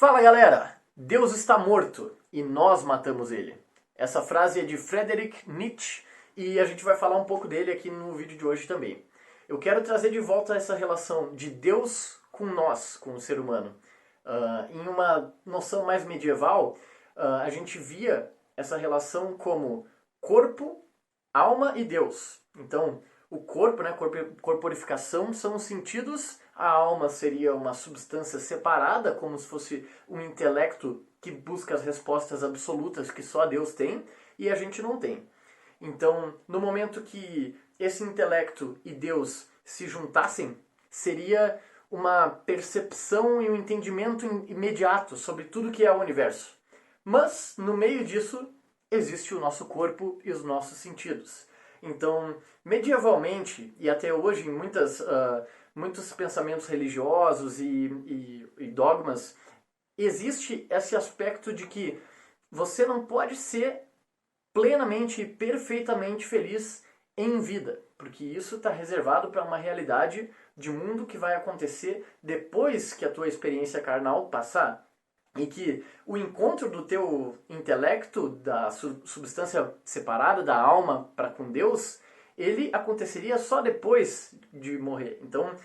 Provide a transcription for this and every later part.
Fala galera! Deus está morto e nós matamos ele. Essa frase é de Friedrich Nietzsche e a gente vai falar um pouco dele aqui no vídeo de hoje também. Eu quero trazer de volta essa relação de Deus com nós, com o ser humano. Em uma noção mais medieval, a gente via essa relação como corpo, alma e Deus. Então, o corpo, né, corporificação, são os sentidos. A alma seria uma substância separada, como se fosse um intelecto que busca as respostas absolutas que só Deus tem e a gente não tem. Então, no momento que esse intelecto e Deus se juntassem, seria uma percepção e um entendimento imediato sobre tudo que é o universo. Mas, no meio disso, existe o nosso corpo e os nossos sentidos. Então, medievalmente, e até hoje em muitos pensamentos religiosos e dogmas, existe esse aspecto de que você não pode ser plenamente e perfeitamente feliz em vida, porque isso está reservado para uma realidade de mundo que vai acontecer depois que a tua experiência carnal passar. E que o encontro do teu intelecto, da substância separada da alma para com Deus, ele aconteceria só depois de morrer. Então,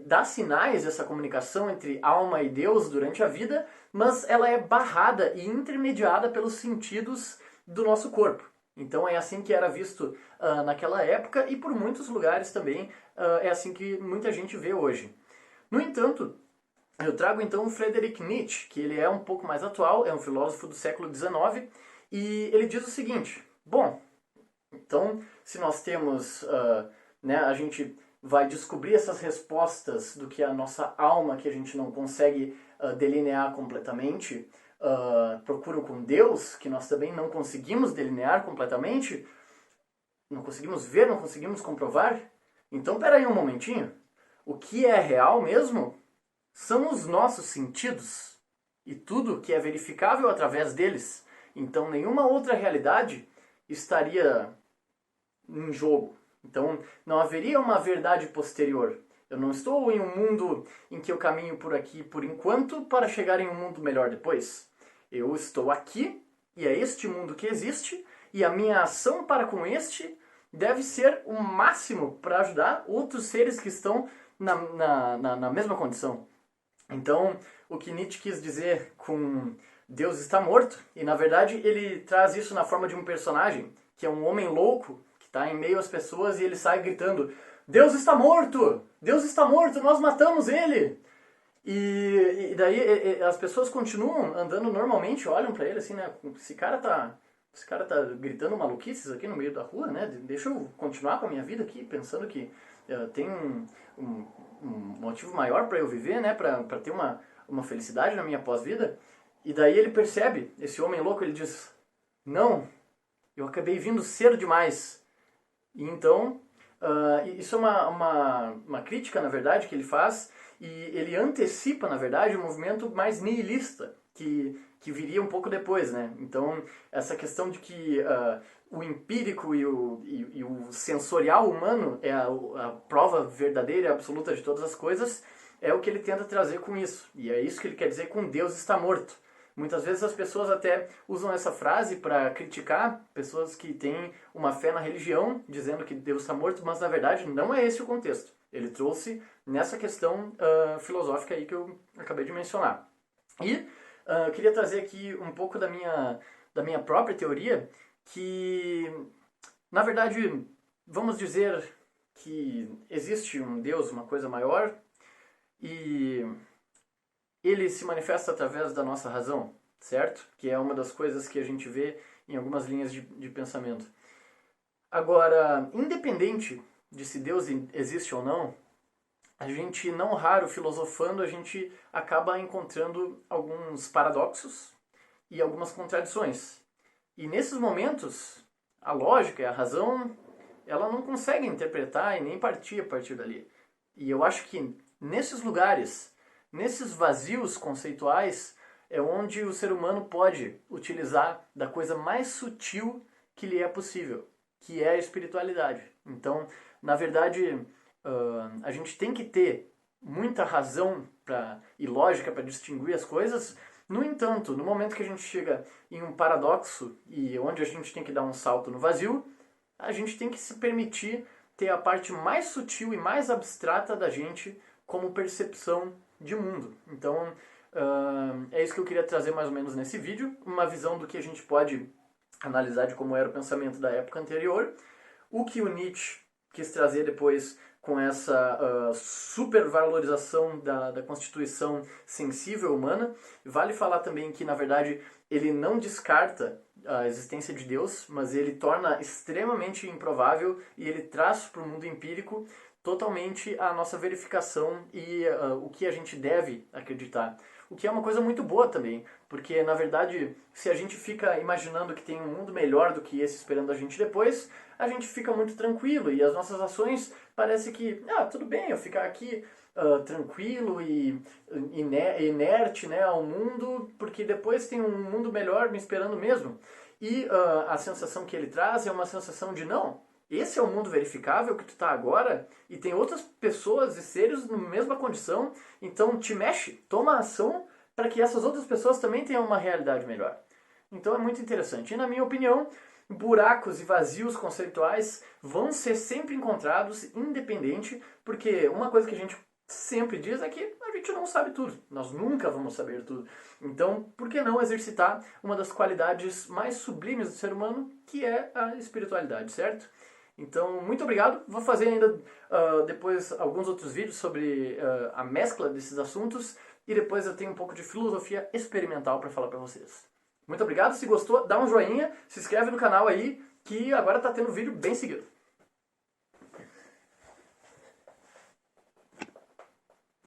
dá sinais essa comunicação entre alma e Deus durante a vida, mas ela é barrada e intermediada pelos sentidos do nosso corpo. Então é assim que era visto naquela época e por muitos lugares também é assim que muita gente vê hoje. No entanto, eu trago então o Friedrich Nietzsche, que ele é um pouco mais atual, é um filósofo do século XIX, e ele diz o seguinte: bom, então se nós temos, a gente vai descobrir essas respostas do que a nossa alma, que a gente não consegue delinear completamente, procura com Deus, que nós também não conseguimos delinear completamente, não conseguimos ver, não conseguimos comprovar. Então, peraí um momentinho, o que é real mesmo são os nossos sentidos e tudo que é verificável através deles. Então, nenhuma outra realidade estaria em jogo. Então, não haveria uma verdade posterior. Eu não estou em um mundo em que eu caminho por aqui por enquanto para chegar em um mundo melhor depois. Eu estou aqui e é este mundo que existe e a minha ação para com este deve ser o máximo para ajudar outros seres que estão na mesma condição. Então, o que Nietzsche quis dizer com Deus está morto, e na verdade ele traz isso na forma de um personagem, que é um homem louco, que está em meio às pessoas e ele sai gritando: Deus está morto! Deus está morto! Nós matamos ele! E daí as pessoas continuam andando normalmente, olham para ele assim, né? Esse cara tá gritando maluquices aqui no meio da rua, né? Deixa eu continuar com a minha vida aqui, pensando que tem um motivo maior para eu viver, né? Para ter uma felicidade na minha pós-vida. E daí ele percebe, esse homem louco, ele diz: não, eu acabei vindo cedo demais. E então, isso é uma crítica, na verdade, que ele faz, e ele antecipa, na verdade, um movimento mais nihilista, que viria um pouco depois, né? Então, essa questão de que o empírico e o sensorial humano é a prova verdadeira e absoluta de todas as coisas, é o que ele tenta trazer com isso. E é isso que ele quer dizer com Deus está morto. Muitas vezes as pessoas até usam essa frase para criticar pessoas que têm uma fé na religião, dizendo que Deus está morto, mas na verdade não é esse o contexto. Ele trouxe nessa questão filosófica aí que eu acabei de mencionar. E eu queria trazer aqui um pouco da minha própria teoria, que, na verdade, vamos dizer que existe um Deus, uma coisa maior, e ele se manifesta através da nossa razão, certo? Que é uma das coisas que a gente vê em algumas linhas de pensamento. Agora, independente de se Deus existe ou não, a gente, não raro, filosofando, a gente acaba encontrando alguns paradoxos e algumas contradições. E nesses momentos, a lógica e a razão, ela não consegue interpretar e nem partir a partir dali. E eu acho que nesses lugares, nesses vazios conceituais, é onde o ser humano pode utilizar da coisa mais sutil que lhe é possível, que é a espiritualidade. Então, na verdade, a gente tem que ter muita razão e lógica para distinguir as coisas. No entanto, no momento que a gente chega em um paradoxo e onde a gente tem que dar um salto no vazio, a gente tem que se permitir ter a parte mais sutil e mais abstrata da gente como percepção de mundo. Então, é isso que eu queria trazer mais ou menos nesse vídeo, uma visão do que a gente pode analisar de como era o pensamento da época anterior, o que o Nietzsche quis trazer depois com essa supervalorização da constituição sensível humana. Vale falar também que, na verdade, ele não descarta a existência de Deus, mas ele torna extremamente improvável e ele traz para o mundo empírico totalmente a nossa verificação e o que a gente deve acreditar. O que é uma coisa muito boa também, porque na verdade, se a gente fica imaginando que tem um mundo melhor do que esse esperando a gente depois, a gente fica muito tranquilo e as nossas ações parece que, tudo bem eu ficar aqui tranquilo e inerte, né, ao mundo, porque depois tem um mundo melhor me esperando mesmo. E a sensação que ele traz é uma sensação de não. Esse é o mundo verificável que tu está agora e tem outras pessoas e seres na mesma condição, então te mexe, toma ação para que essas outras pessoas também tenham uma realidade melhor. Então é muito interessante. E na minha opinião, buracos e vazios conceituais vão ser sempre encontrados, independente, porque uma coisa que a gente sempre diz é que a gente não sabe tudo, nós nunca vamos saber tudo. Então, por que não exercitar uma das qualidades mais sublimes do ser humano, que é a espiritualidade, certo? Então, muito obrigado. Vou fazer ainda depois alguns outros vídeos sobre a mescla desses assuntos e depois eu tenho um pouco de filosofia experimental para falar para vocês. Muito obrigado. Se gostou, dá um joinha, se inscreve no canal aí que agora está tendo vídeo bem seguido.